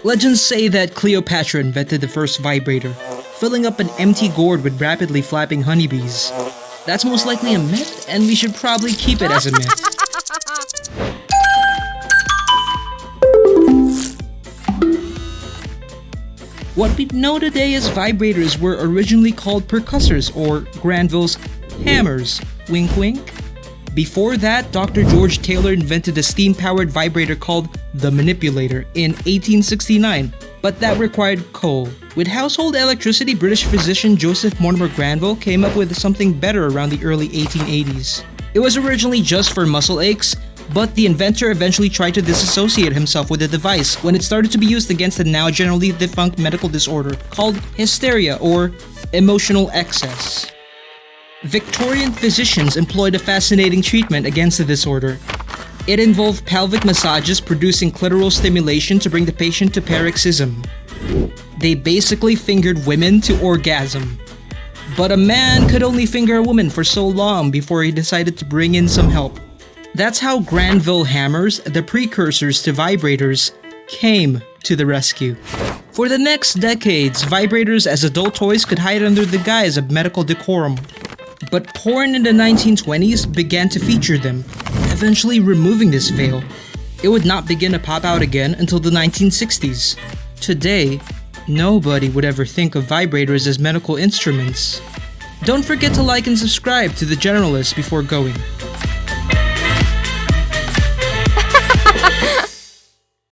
Legends say that Cleopatra invented the first vibrator, filling up an empty gourd with rapidly flapping honeybees. That's most likely a myth, and we should probably keep it as a myth. What we know today as vibrators were originally called percussors, or Granville's hammers. Wink wink. Before that, Dr. George Taylor invented a steam-powered vibrator called the manipulator in 1869, but that required coal. With household electricity, British physician Joseph Mortimer Granville came up with something better around the early 1880s. It was originally just for muscle aches, but the inventor eventually tried to disassociate himself with the device when it started to be used against a now generally defunct medical disorder called hysteria or emotional excess. Victorian physicians employed a fascinating treatment against the disorder. It involved pelvic massages producing clitoral stimulation to bring the patient to paroxysm. They basically fingered women to orgasm. But a man could only finger a woman for so long before he decided to bring in some help. That's how Granville hammers, the precursors to vibrators, came to the rescue. For the next decades, vibrators as adult toys could hide under the guise of medical decorum. But porn in the 1920s began to feature them, eventually removing this veil. It would not begin to pop out again until the 1960s. Today, nobody would ever think of vibrators as medical instruments. Don't forget to like and subscribe to the Generalists before going.